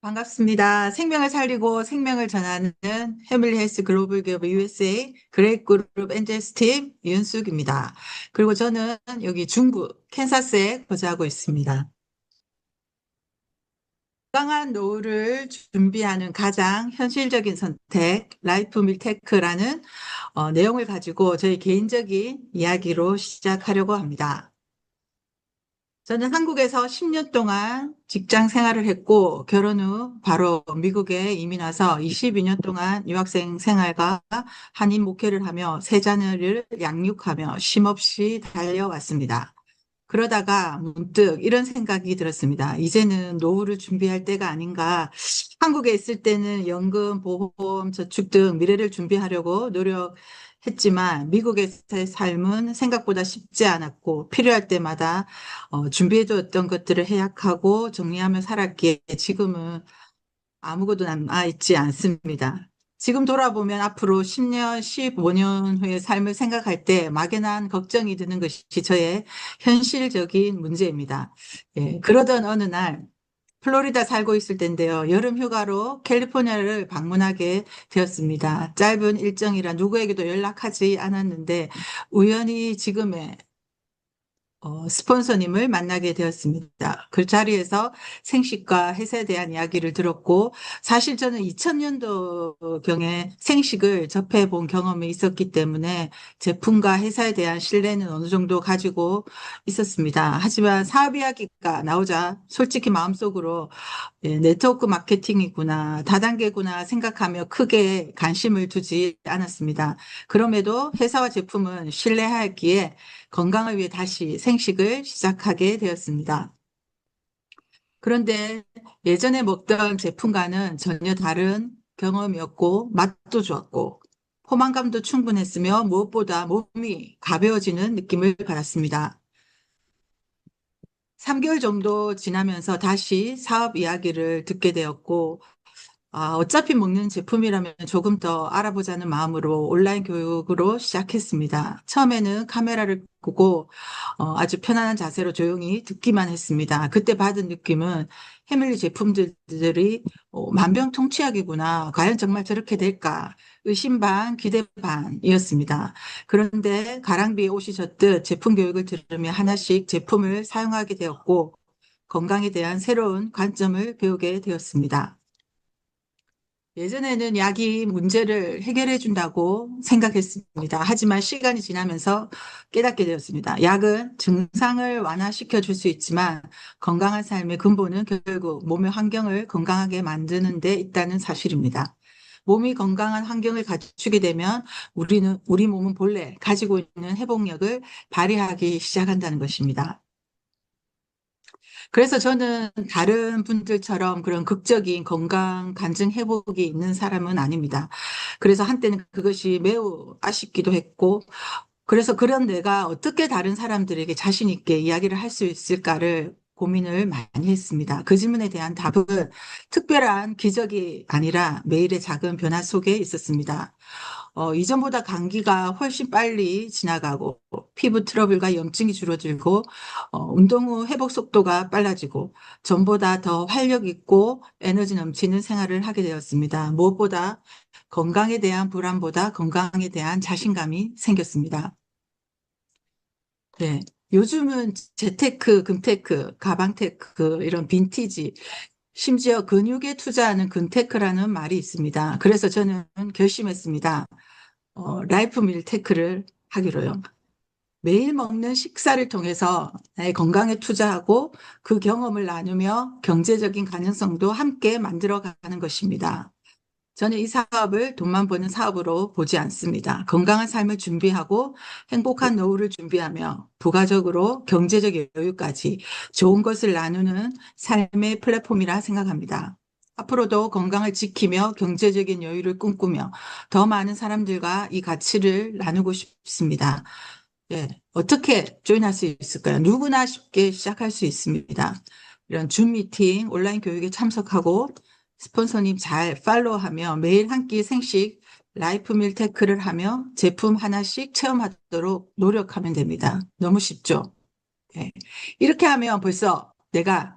반갑습니다. 생명을 살리고 생명을 전하는 해밀리 헬스 글로벌 기업 USA 그레이트 그룹 엔젤스 팀 윤숙입니다. 그리고 저는 여기 중부 캔사스에 거주하고 있습니다. 건강한 노후를 준비하는 가장 현실적인 선택, 라이프 밀테크라는 내용을 가지고 저희 개인적인 이야기로 시작하려고 합니다. 저는 한국에서 10년 동안 직장 생활을 했고, 결혼 후 바로 미국에 이민 와서 22년 동안 유학생 생활과 한인 목회를 하며 세 자녀를 양육하며 쉼없이 달려왔습니다. 그러다가 문득 이런 생각이 들었습니다. 이제는 노후를 준비할 때가 아닌가. 한국에 있을 때는 연금, 보험, 저축 등 미래를 준비하려고 노력했지만 미국에서의 삶은 생각보다 쉽지 않았고 필요할 때마다 준비해두었던 것들을 해약하고 정리하며 살았기에 지금은 아무것도 남아있지 않습니다. 지금 돌아보면 앞으로 10년, 15년 후의 삶을 생각할 때 막연한 걱정이 드는 것이 저의 현실적인 문제입니다. 예, 그러던 어느 날 플로리다 살고 있을 때인데요. 여름 휴가로 캘리포니아를 방문하게 되었습니다. 짧은 일정이라 누구에게도 연락하지 않았는데 우연히 지금의 스폰서님을 만나게 되었습니다. 그 자리에서 생식과 햇에 대한 이야기를 들었고, 사실 저는 2000년도경에 생식을 접해 본 경험이 있었기 때문에 제품과 회사에 대한 신뢰는 어느 정도 가지고 있었습니다. 하지만 사업 이야기가 나오자 솔직히 마음속으로 네트워크 마케팅이구나, 다단계구나 생각하며 크게 관심을 두지 않았습니다. 그럼에도 회사와 제품은 신뢰하였기에 건강을 위해 다시 생식을 시작하게 되었습니다. 그런데 예전에 먹던 제품과는 전혀 다른 경험이었고, 맛도 좋았고, 포만감도 충분했으며 무엇보다 몸이 가벼워지는 느낌을 받았습니다. 3개월 정도 지나면서 다시 사업 이야기를 듣게 되었고, 어차피 먹는 제품이라면 조금 더 알아보자는 마음으로 온라인 교육으로 시작했습니다. 처음에는 카메라를 끄고 아주 편안한 자세로 조용히 듣기만 했습니다. 그때 받은 느낌은 해밀리 제품들이 만병통치약이구나. 과연 정말 저렇게 될까? 의심 반, 기대 반이었습니다. 그런데 가랑비에 옷이 젖듯 제품 교육을 들으며 하나씩 제품을 사용하게 되었고 건강에 대한 새로운 관점을 배우게 되었습니다. 예전에는 약이 문제를 해결해 준다고 생각했습니다. 하지만 시간이 지나면서 깨닫게 되었습니다. 약은 증상을 완화시켜 줄 수 있지만 건강한 삶의 근본은 결국 몸의 환경을 건강하게 만드는 데 있다는 사실입니다. 몸이 건강한 환경을 갖추게 되면 우리 몸은 본래 가지고 있는 회복력을 발휘하기 시작한다는 것입니다. 그래서 저는 다른 분들처럼 그런 극적인 건강 간증 회복이 있는 사람은 아닙니다. 그래서 한때는 그것이 매우 아쉽기도 했고, 그래서 그런 내가 어떻게 다른 사람들에게 자신 있게 이야기를 할 수 있을까를 고민을 많이 했습니다. 그 질문에 대한 답은 특별한 기적이 아니라 매일의 작은 변화 속에 있었습니다. 이전보다 감기가 훨씬 빨리 지나가고, 피부 트러블과 염증이 줄어들고, 운동 후 회복 속도가 빨라지고, 전보다 더 활력 있고 에너지 넘치는 생활을 하게 되었습니다. 무엇보다 건강에 대한 불안보다 건강에 대한 자신감이 생겼습니다. 네. 요즘은 재테크, 금테크, 가방테크, 이런 빈티지, 심지어 근육에 투자하는 근테크라는 말이 있습니다. 그래서 저는 결심했습니다. 라이프 밀테크를 하기로요. 매일 먹는 식사를 통해서 나의 건강에 투자하고 그 경험을 나누며 경제적인 가능성도 함께 만들어가는 것입니다. 저는 이 사업을 돈만 버는 사업으로 보지 않습니다. 건강한 삶을 준비하고 행복한 노후를 준비하며 부가적으로 경제적 여유까지 좋은 것을 나누는 삶의 플랫폼이라 생각합니다. 앞으로도 건강을 지키며 경제적인 여유를 꿈꾸며 더 많은 사람들과 이 가치를 나누고 싶습니다. 예, 어떻게 조인할 수 있을까요? 누구나 쉽게 시작할 수 있습니다. 이런 줌 미팅, 온라인 교육에 참석하고 스폰서님 잘 팔로우하며 매일 한 끼 생식 라이프 밀테크를 하며 제품 하나씩 체험하도록 노력하면 됩니다. 너무 쉽죠? 예. 이렇게 하면 벌써 내가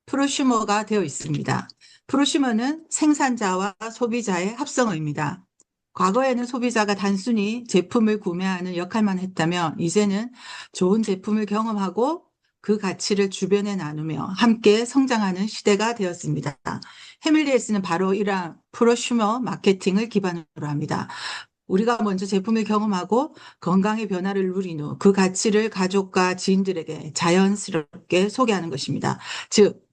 프로슈머가 되어 있습니다. 프로슈머는 생산자와 소비자의 합성어입니다. 과거에는 소비자가 단순히 제품을 구매하는 역할만 했다면 이제는 좋은 제품을 경험하고 그 가치를 주변에 나누며 함께 성장하는 시대가 되었습니다. 해밀리에스는 바로 이러한 프로슈머 마케팅을 기반으로 합니다. 우리가 먼저 제품을 경험하고 건강의 변화를 누린 후 그 가치를 가족과 지인들에게 자연스럽게 소개하는 것입니다. 즉,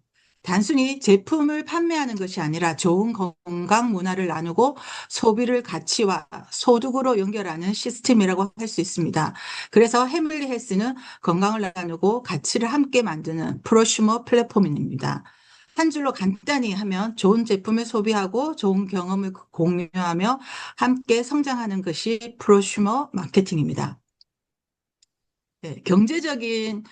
단순히 제품을 판매하는 것이 아니라 좋은 건강 문화를 나누고 소비를 가치와 소득으로 연결하는 시스템이라고 할 수 있습니다. 그래서 해밀리 헬스는 건강을 나누고 가치를 함께 만드는 프로슈머 플랫폼입니다. 한 줄로 간단히 하면 좋은 제품을 소비하고 좋은 경험을 공유하며 함께 성장하는 것이 프로슈머 마케팅입니다. 네, 경제적인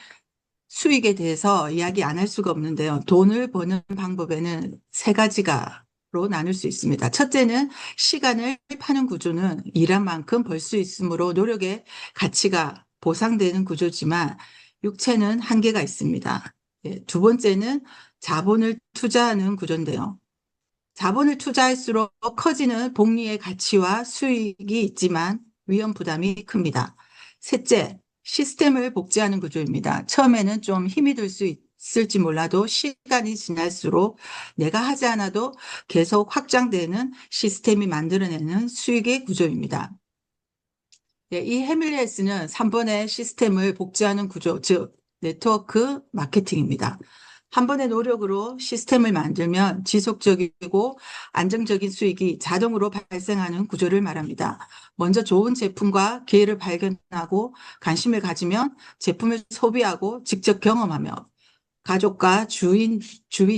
수익에 대해서 이야기 안 할 수가 없는데요. 돈을 버는 방법에는 세 가지가로 나눌 수 있습니다. 첫째는 시간을 파는 구조는 일한 만큼 벌 수 있으므로 노력의 가치가 보상되는 구조지만 육체는 한계가 있습니다. 두 번째는 자본을 투자하는 구조인데요. 자본을 투자할수록 커지는 복리의 가치와 수익이 있지만 위험 부담이 큽니다. 셋째, 시스템을 복제하는 구조입니다. 처음에는 좀 힘이 들 수 있을지 몰라도 시간이 지날수록 내가 하지 않아도 계속 확장되는 시스템이 만들어내는 수익의 구조입니다. 네, 이 해밀리에스는 3번의 시스템을 복제하는 구조, 즉 네트워크 마케팅입니다. 한 번의 노력으로 시스템을 만들면 지속적이고 안정적인 수익이 자동으로 발생하는 구조를 말합니다. 먼저 좋은 제품과 기회를 발견하고 관심을 가지면 제품을 소비하고 직접 경험하며 가족과 주위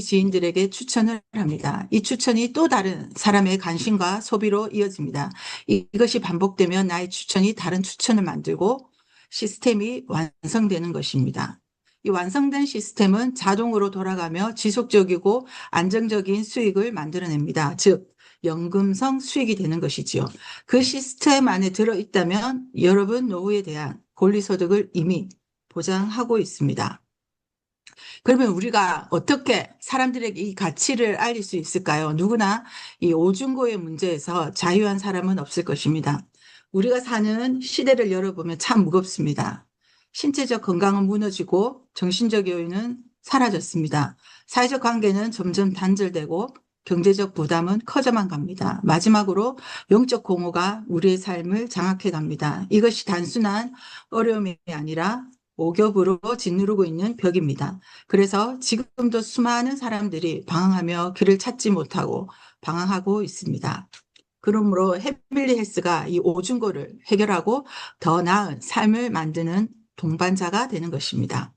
지인들에게 추천을 합니다. 이 추천이 또 다른 사람의 관심과 소비로 이어집니다. 이것이 반복되면 나의 추천이 다른 추천을 만들고 시스템이 완성되는 것입니다. 이 완성된 시스템은 자동으로 돌아가며 지속적이고 안정적인 수익을 만들어냅니다. 즉, 연금성 수익이 되는 것이지요. 그 시스템 안에 들어있다면 여러분 노후에 대한 권리소득을 이미 보장하고 있습니다. 그러면 우리가 어떻게 사람들에게 이 가치를 알릴 수 있을까요? 누구나 이 오중고의 문제에서 자유한 사람은 없을 것입니다. 우리가 사는 시대를 열어보면 참 무겁습니다. 신체적 건강은 무너지고 정신적 여유는 사라졌습니다. 사회적 관계는 점점 단절되고 경제적 부담은 커져만 갑니다. 마지막으로 영적 공허가 우리의 삶을 장악해 갑니다. 이것이 단순한 어려움이 아니라 오겹으로 짓누르고 있는 벽입니다. 그래서 지금도 수많은 사람들이 방황하며 길을 찾지 못하고 방황하고 있습니다. 그러므로 해밀리 헬스가 이 오중고를 해결하고 더 나은 삶을 만드는 동반자가 되는 것입니다.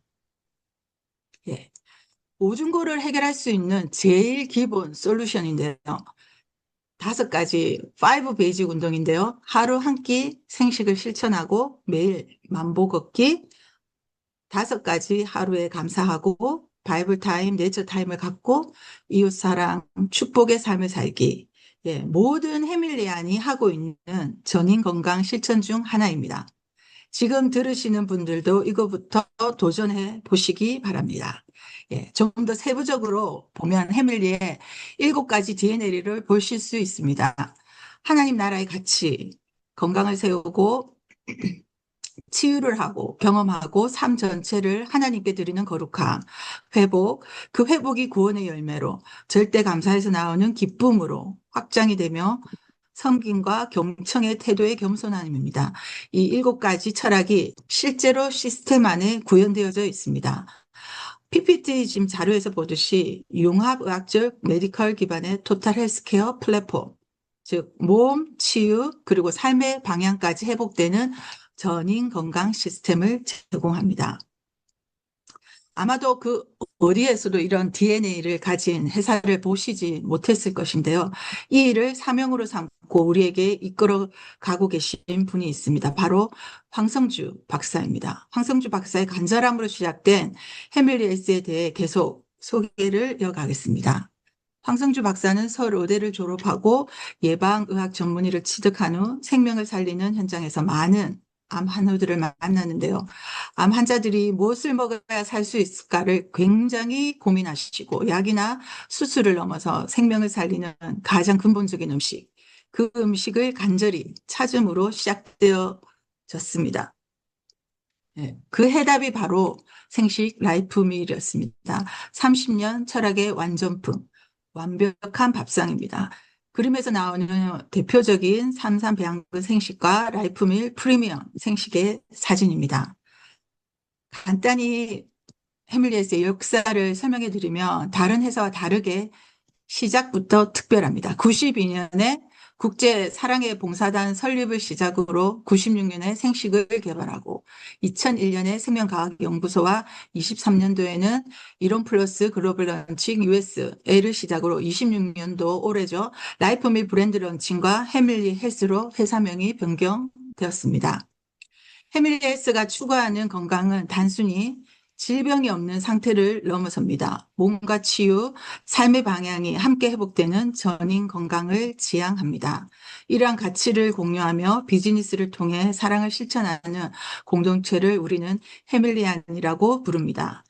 예. 오중고를 해결할 수 있는 제일 기본 솔루션인데요. 5가지 5 베이직 운동인데요. 하루 한 끼 생식을 실천하고 매일 만보 걷기, 5가지 하루에 감사하고 바이블 타임, 네처 타임을 갖고 이웃사랑, 축복의 삶을 살기. 예, 모든 해밀리안이 하고 있는 전인 건강 실천 중 하나입니다. 지금 들으시는 분들도 이거부터 도전해 보시기 바랍니다. 예, 좀 더 세부적으로 보면 해밀리의 7가지 DNA를 보실 수 있습니다. 하나님 나라의 가치, 건강을 세우고 치유를 하고 경험하고 삶 전체를 하나님께 드리는 거룩함, 회복, 그 회복이 구원의 열매로 절대 감사에서 나오는 기쁨으로 확장이 되며 섬김과 경청의 태도의 겸손함입니다. 이 7가지 철학이 실제로 시스템 안에 구현되어져 있습니다. PPT 지금 자료에서 보듯이 융합의학적 메디컬 기반의 토탈 헬스케어 플랫폼, 즉 몸, 치유, 그리고 삶의 방향까지 회복되는 전인 건강 시스템을 제공합니다. 아마도 그 어디에서도 이런 DNA를 가진 회사를 보시지 못했을 것인데요. 이 일을 사명으로 삼고 우리에게 이끌어 가고 계신 분이 있습니다. 바로 황성주 박사입니다. 황성주 박사의 간절함으로 시작된 해밀리에스에 대해 계속 소개를 이어가겠습니다. 황성주 박사는 서울 의대를 졸업하고 예방의학 전문의를 취득한 후 생명을 살리는 현장에서 많은 암 환우들을 만나는데요. 암 환자들이 무엇을 먹어야 살 수 있을까를 굉장히 고민하시고 약이나 수술을 넘어서 생명을 살리는 가장 근본적인 음식, 그 음식을 간절히 찾음으로 시작되어졌습니다. 그 해답이 바로 생식 라이프밀이었습니다. 30년 철학의 완전품, 완벽한 밥상입니다. 그림에서 나오는 대표적인 삼삼 배양근 생식과 라이프밀 프리미엄 생식의 사진입니다. 간단히 해밀리에스의 역사를 설명해 드리면 다른 회사와 다르게 시작부터 특별합니다. 92년에 국제 사랑의 봉사단 설립을 시작으로 96년에 생식을 개발하고 2001년에 생명과학연구소와 23년도에는 이론 플러스 글로벌 런칭 USA를 시작으로 26년도 올해죠. 라이프밀 브랜드 런칭과 해밀리 헬스로 회사명이 변경되었습니다. 해밀리 헬스가 추구하는 건강은 단순히 질병이 없는 상태를 넘어섭니다. 몸과 치유, 삶의 방향이 함께 회복되는 전인 건강을 지향합니다. 이러한 가치를 공유하며 비즈니스를 통해 사랑을 실천하는 공동체를 우리는 해밀리안이라고 부릅니다.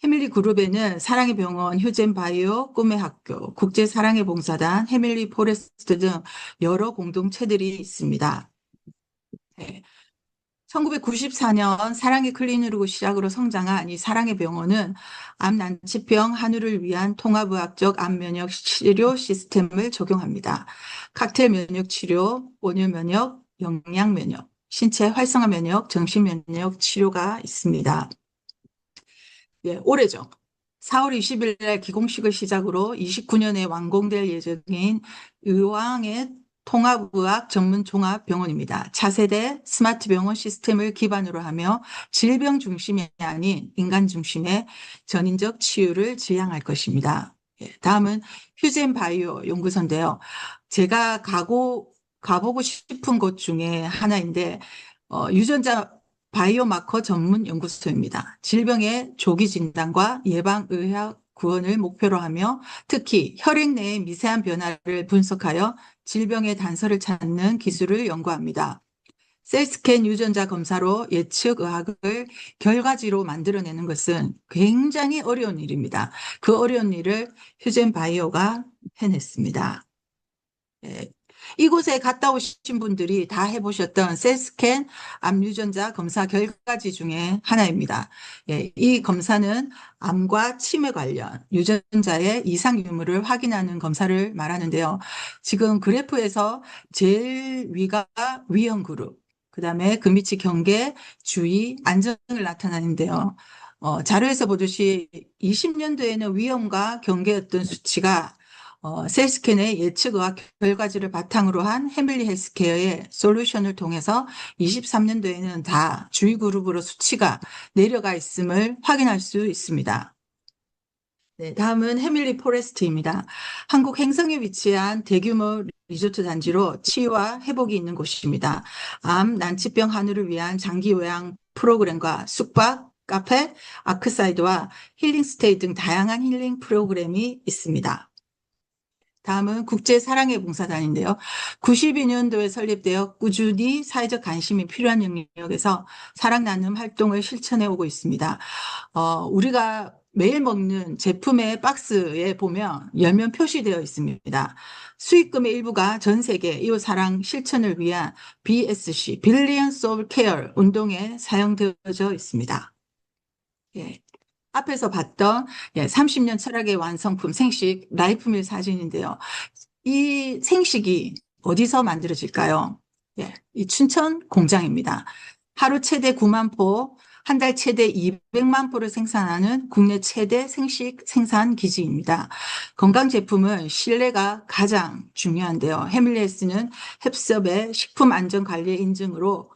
해밀리 그룹에는 사랑의 병원, 휴젠 바이오, 꿈의 학교, 국제 사랑의 봉사단, 해밀리 포레스트 등 여러 공동체들이 있습니다. 네. 1994년 사랑의 클리닉으로 시작으로 성장한 이 사랑의 병원은 암 난치병 한우를 위한 통합의학적 암 면역 치료 시스템을 적용합니다. 칵테일 면역 치료, 온열 면역, 영양 면역, 신체 활성화 면역, 정신 면역 치료가 있습니다. 예, 올해죠. 4월 20일 날 기공식을 시작으로 29년에 완공될 예정인 의왕의 통합의학 전문 종합병원입니다. 차세대 스마트 병원 시스템을 기반으로 하며 질병 중심이 아닌 인간 중심의 전인적 치유를 지향할 것입니다. 예, 다음은 휴젠 바이오 연구소인데요. 제가 가보고 싶은 곳 중에 하나인데, 유전자 바이오마커 전문 연구소입니다. 질병의 조기 진단과 예방의학 구원을 목표로 하며 특히 혈액 내의 미세한 변화를 분석하여 질병의 단서를 찾는 기술을 연구합니다. 셀스캔 유전자 검사로 예측 의학을 결과지로 만들어내는 것은 굉장히 어려운 일입니다. 그 어려운 일을 휴젠 바이오가 해냈습니다. 예, 이곳에 갔다 오신 분들이 다 해보셨던 셀스캔 암 유전자 검사 결과지 중에 하나입니다. 예, 이 검사는 암과 치매 관련 유전자의 이상 유무를 확인하는 검사를 말하는데요. 지금 그래프에서 제일 위가 위험 그룹, 그다음에 그 밑이 경계, 주의, 안정을 나타나는데요. 자료에서 보듯이 20년도에는 위험과 경계였던 수치가 셀스캔의 예측의학 결과지를 바탕으로 한 해밀리 헬스케어의 솔루션을 통해서 23년도에는 다 주의 그룹으로 수치가 내려가 있음을 확인할 수 있습니다. 네, 다음은 해밀리 포레스트입니다. 한국 행성에 위치한 대규모 리조트 단지로 치유와 회복이 있는 곳입니다. 암, 난치병 한우를 위한 장기 요양 프로그램과 숙박, 카페, 아크사이드와 힐링 스테이 등 다양한 힐링 프로그램이 있습니다. 다음은 국제 사랑의 봉사단인데요. 92년도에 설립되어 꾸준히 사회적 관심이 필요한 영역에서 사랑 나눔 활동을 실천해 오고 있습니다. 우리가 매일 먹는 제품의 박스에 보면 열면 표시되어 있습니다. 수익금의 일부가 전 세계 이웃 사랑 실천을 위한 BSC, Billions of Care 운동에 사용되어져 있습니다. 예. 앞에서 봤던 30년 철학의 완성품 생식 라이프밀 사진인데요. 이 생식이 어디서 만들어질까요? 예, 이 춘천 공장입니다. 하루 최대 9만 포, 한 달 최대 200만 포를 생산하는 국내 최대 생식 생산 기지입니다. 건강 제품은 신뢰가 가장 중요한데요. 해밀리에스는 햅섭의 식품 안전 관리 인증으로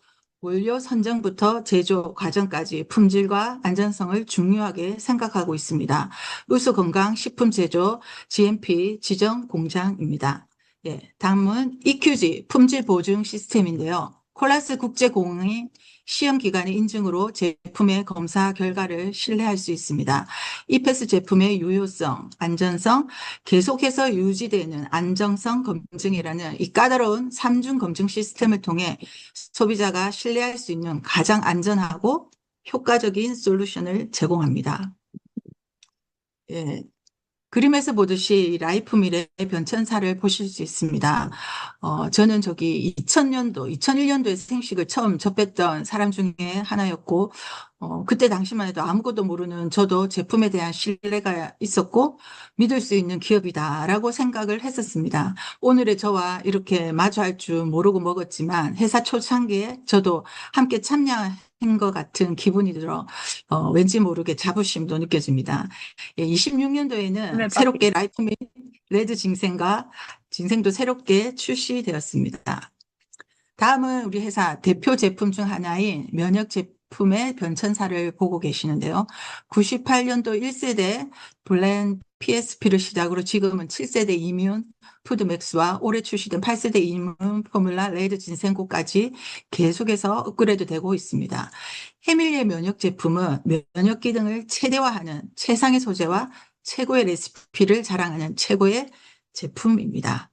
원료 선정부터 제조 과정까지 품질과 안전성을 중요하게 생각하고 있습니다. 의수 건강 식품 제조 GMP 지정 공장입니다. 예, 다음은 EQG 품질 보증 시스템인데요. 콜라스 국제공인 시험기관의 인증으로 제품의 검사 결과를 신뢰할 수 있습니다. 이패스 제품의 유효성, 안전성, 계속해서 유지되는 안정성 검증이라는 이 까다로운 3중 검증 시스템을 통해 소비자가 신뢰할 수 있는 가장 안전하고 효과적인 솔루션을 제공합니다. 예, 그림에서 보듯이 라이프밀의 변천사를 보실 수 있습니다. 저는 저기 2000년도, 2001년도에 생식을 처음 접했던 사람 중에 하나였고, 그때 당시만 해도 아무것도 모르는 저도 제품에 대한 신뢰가 있었고, 믿을 수 있는 기업이다라고 생각을 했었습니다. 오늘의 저와 이렇게 마주할 줄 모르고 먹었지만, 회사 초창기에 저도 함께 참여한 것 같은 기분이 들어, 왠지 모르게 자부심도 느껴집니다. 26년도에는 새롭게 라이프 및 레드 진생도 새롭게 출시되었습니다. 다음은 우리 회사 대표 제품 중 하나인 면역 제품의 변천사를 보고 계시는데요. 98년도 1세대 블렌 PSP를 시작으로 지금은 7세대 이뮨 푸드맥스와 올해 출시된 8세대 이뮨 포뮬라 레드 진생고까지 계속해서 업그레이드 되고 있습니다. 해밀리의 면역 제품은 면역 기능을 최대화하는 최상의 소재와 최고의 레시피를 자랑하는 최고의 제품입니다.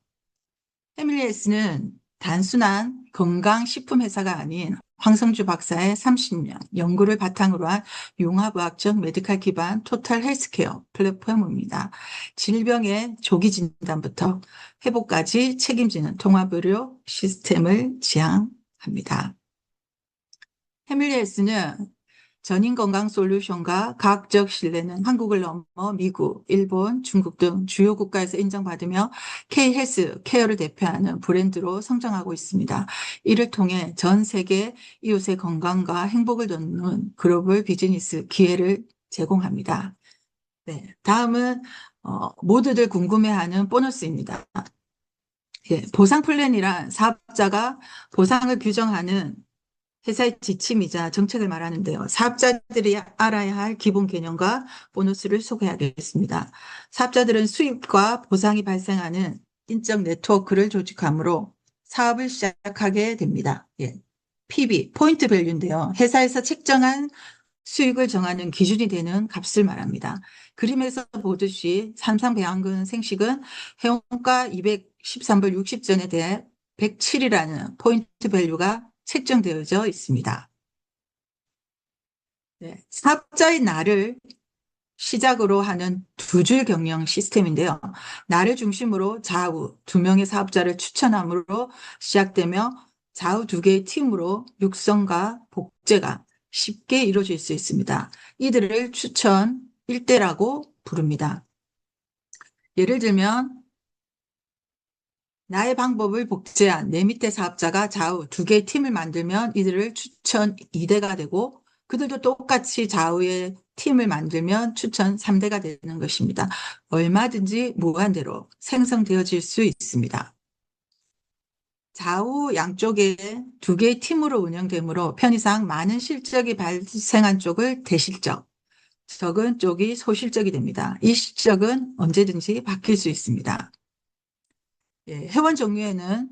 해밀리에스는 단순한 건강식품 회사가 아닌 황성주 박사의 30년 연구를 바탕으로 한 융합의학적 메디칼 기반 토탈 헬스케어 플랫폼입니다. 질병의 조기 진단부터 회복까지 책임지는 통합의료 시스템을 지향합니다. 해밀리에스는 전인 건강 솔루션과 과학적 신뢰는 한국을 넘어 미국, 일본, 중국 등 주요 국가에서 인정받으며 K-헬스 케어를 대표하는 브랜드로 성장하고 있습니다. 이를 통해 전 세계 이웃의 건강과 행복을 돕는 글로벌 비즈니스 기회를 제공합니다. 네, 다음은 모두들 궁금해하는 보너스입니다. 예, 보상 플랜이란 사업자가 보상을 규정하는 회사의 지침이자 정책을 말하는데요. 사업자들이 알아야 할 기본 개념과 보너스를 소개하겠습니다. 사업자들은 수입과 보상이 발생하는 인적 네트워크를 조직하므로 사업을 시작하게 됩니다. 예. PB, 포인트 밸류인데요. 회사에서 책정한 수익을 정하는 기준이 되는 값을 말합니다. 그림에서 보듯이 삼성배양근 생식은 회원가 213불 60전에 대해 107이라는 포인트 밸류가 책정되어져 있습니다. 네, 사업자의 날을 시작으로 하는 두 줄 경영 시스템인데요. 날을 중심으로 좌우 두 명의 사업자를 추천함으로 시작되며 좌우 두 개의 팀으로 육성과 복제가 쉽게 이루어질 수 있습니다. 이들을 추천 일대라고 부릅니다. 예를 들면 나의 방법을 복제한 내 밑에 사업자가 좌우 두 개의 팀을 만들면 이들을 추천 2대가 되고 그들도 똑같이 좌우의 팀을 만들면 추천 3대가 되는 것입니다. 얼마든지 무한대로 생성되어질 수 있습니다. 좌우 양쪽에 두 개의 팀으로 운영되므로 편의상 많은 실적이 발생한 쪽을 대실적, 적은 쪽이 소실적이 됩니다. 이 실적은 언제든지 바뀔 수 있습니다. 예, 회원 종류에는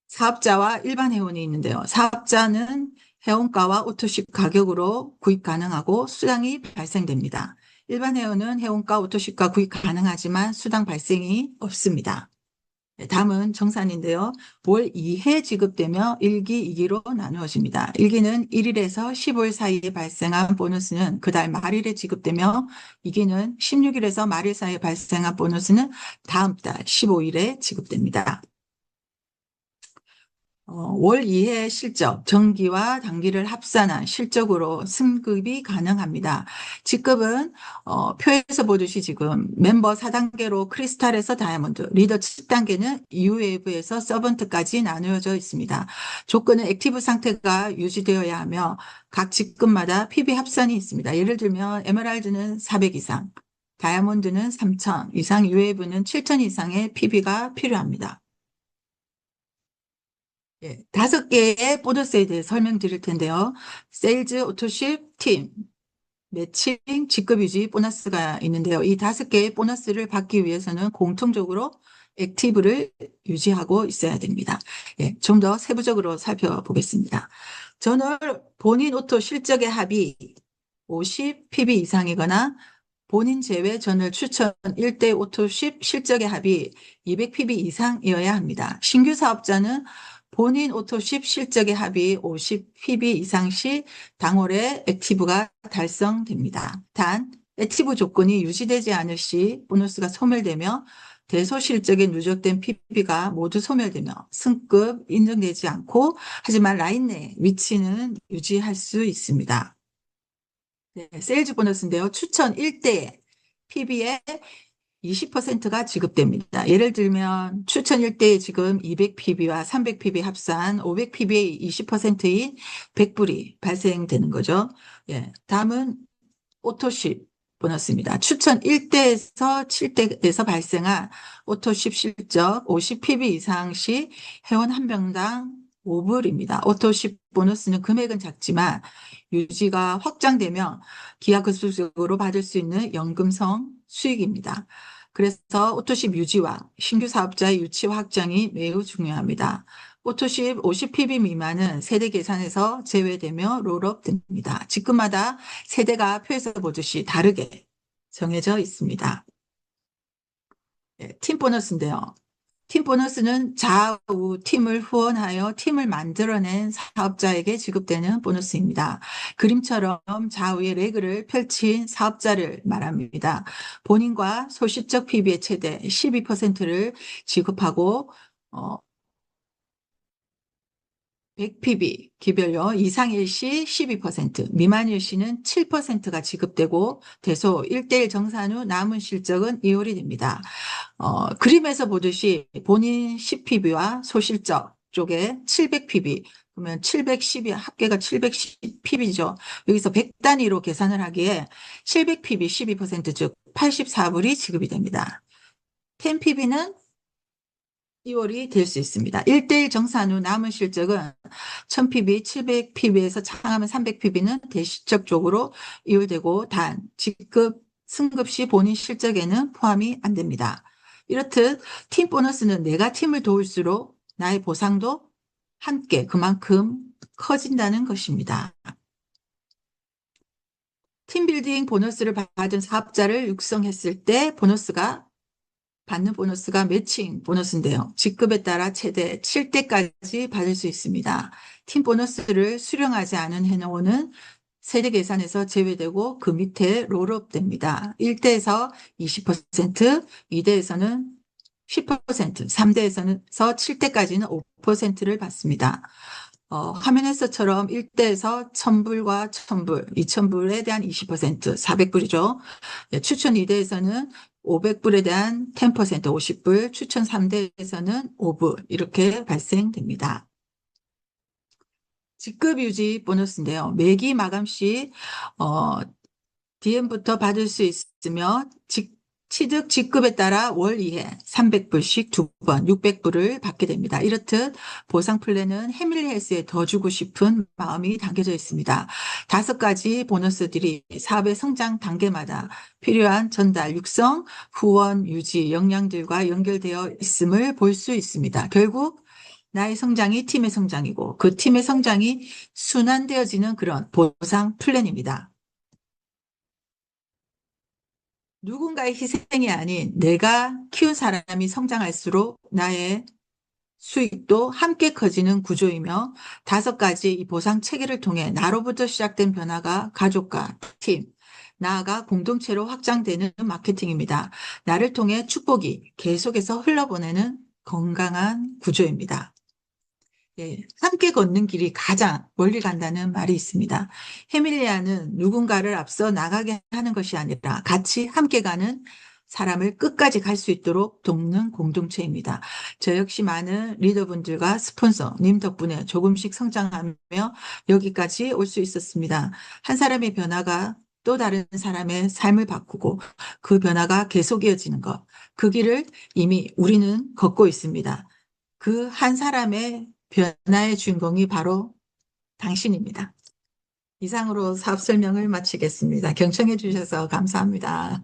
사업자와 일반 회원이 있는데요. 사업자는 회원가와 오토십 가격으로 구입 가능하고 수당이 발생됩니다. 일반 회원은 회원가 오토십과 구입 가능하지만 수당 발생이 없습니다. 네, 다음은 정산인데요. 월 2회 지급되며 1기, 2기로 나누어집니다. 1기는 1일에서 15일 사이에 발생한 보너스는 그달 말일에 지급되며 2기는 16일에서 말일 사이에 발생한 보너스는 다음 달 15일에 지급됩니다. 월 2회 실적, 정기와 단기를 합산한 실적으로 승급이 가능합니다. 직급은 표에서 보듯이 지금 멤버 4단계로 크리스탈에서 다이아몬드, 리더 7단계는 유웨이브에서 서번트까지 나누어져 있습니다. 조건은 액티브 상태가 유지되어야 하며 각 직급마다 PB 합산이 있습니다. 예를 들면 에메랄드는 400 이상, 다이아몬드는 3000 이상, 유웨이브는 7000 이상의 PB가 필요합니다. 예, 5개의 보너스에 대해 설명드릴 텐데요. 세일즈, 오토십, 팀, 매칭, 직급유지, 보너스가 있는데요. 이 5개의 보너스를 받기 위해서는 공통적으로 액티브를 유지하고 있어야 됩니다. 예, 좀 더 세부적으로 살펴보겠습니다. 저널 본인 오토 실적의 합이 50 PB 이상이거나 본인 제외 저널 추천 1대 오토십 실적의 합이 200 PB 이상이어야 합니다. 신규 사업자는 본인 오토십 실적의 합이 50 PB 이상 시 당월에 액티브가 달성됩니다. 단, 액티브 조건이 유지되지 않을 시 보너스가 소멸되며 대소 실적에 누적된 PB가 모두 소멸되며 승급 인정되지 않고 하지만 라인 내 위치는 유지할 수 있습니다. 네, 세일즈 보너스인데요. 추천 1대에 PB의 20%가 지급됩니다. 예를 들면 추천 1대에 지금 200PB와 300PB 합산 500PB의 20%인 100불이 발생되는 거죠. 예, 다음은 오토십 보너스입니다. 추천 1대에서 7대에서 발생한 오토십 실적 50PB 이상 시 회원 한 명당 5불입니다. 오토십 보너스는 금액은 작지만 유지가 확장되면 기하급수적으로 받을 수 있는 연금성 수익입니다. 그래서 오토십 유지와 신규 사업자의 유치 확장이 매우 중요합니다. 오토십 50PB 미만은 세대 계산에서 제외되며 롤업 됩니다. 직급마다 세대가 표에서 보듯이 다르게 정해져 있습니다. 네, 팀 보너스인데요. 팀 보너스는 좌우 팀을 후원하여 팀을 만들어낸 사업자에게 지급되는 보너스입니다. 그림처럼 좌우의 레그를 펼친 사업자를 말합니다. 본인과 소실적 PB의 최대 12%를 지급하고 100PB 기별료 이상일 시 12%, 미만일 시는 7%가 지급되고 대소 1대1 정산 후 남은 실적은 이월이 됩니다. 그림에서 보듯이 본인 10PB와 소실적 쪽에 700PB, 그러면 710이 합계가 710PB죠. 여기서 100 단위로 계산을 하기에 700PB 12%즉 84불이 지급이 됩니다. 10PB는 2월이 될 수 있습니다. 1대1 정산 후 남은 실적은 1000PB, 700PB에서 창하면 300PB는 대실적 쪽으로 이율되고 단, 직급, 승급 시 본인 실적에는 포함이 안 됩니다. 이렇듯 팀 보너스는 내가 팀을 도울수록 나의 보상도 함께 그만큼 커진다는 것입니다. 팀빌딩 보너스를 받은 사업자를 육성했을 때 받는 보너스가 매칭 보너스인데요. 직급에 따라 최대 7대까지 받을 수 있습니다. 팀 보너스를 수령하지 않은 해놓은 세대 계산에서 제외되고 그 밑에 롤업 됩니다. 1대에서 20%, 2대에서는 10%, 3대에서는 7대까지는 5%를 받습니다. 화면에서처럼 1대에서 1000불과 1000불, 2000불에 대한 20%, 400불이죠. 추천 2대에서는 500불에 대한 10%, 50불, 추천 3대에서는 5불, 이렇게 발생됩니다. 직급 유지 보너스인데요. 매기 마감 시, DM부터 받을 수 있으며, 취득 직급에 따라 월 2회 300불씩 2번 600불을 받게 됩니다. 이렇듯 보상 플랜은 해밀리 헬스에 더 주고 싶은 마음이 담겨져 있습니다. 5가지 보너스들이 사업의 성장 단계마다 필요한 전달, 육성, 후원, 유지, 역량들과 연결되어 있음을 볼 수 있습니다. 결국 나의 성장이 팀의 성장이고 그 팀의 성장이 순환되어지는 그런 보상 플랜입니다. 누군가의 희생이 아닌 내가 키운 사람이 성장할수록 나의 수익도 함께 커지는 구조이며 5가지 이 보상 체계를 통해 나로부터 시작된 변화가 가족과 팀, 나아가 공동체로 확장되는 마케팅입니다. 나를 통해 축복이 계속해서 흘러보내는 건강한 구조입니다. 예, 함께 걷는 길이 가장 멀리 간다는 말이 있습니다. 헤밀리아는 누군가를 앞서 나가게 하는 것이 아니라 같이 함께 가는 사람을 끝까지 갈 수 있도록 돕는 공동체입니다. 저 역시 많은 리더분들과 스폰서님 덕분에 조금씩 성장하며 여기까지 올 수 있었습니다. 한 사람의 변화가 또 다른 사람의 삶을 바꾸고 그 변화가 계속 이어지는 것, 그 길을 이미 우리는 걷고 있습니다. 그 한 사람의 변화의 주인공이 바로 당신입니다. 이상으로 사업 설명을 마치겠습니다. 경청해 주셔서 감사합니다.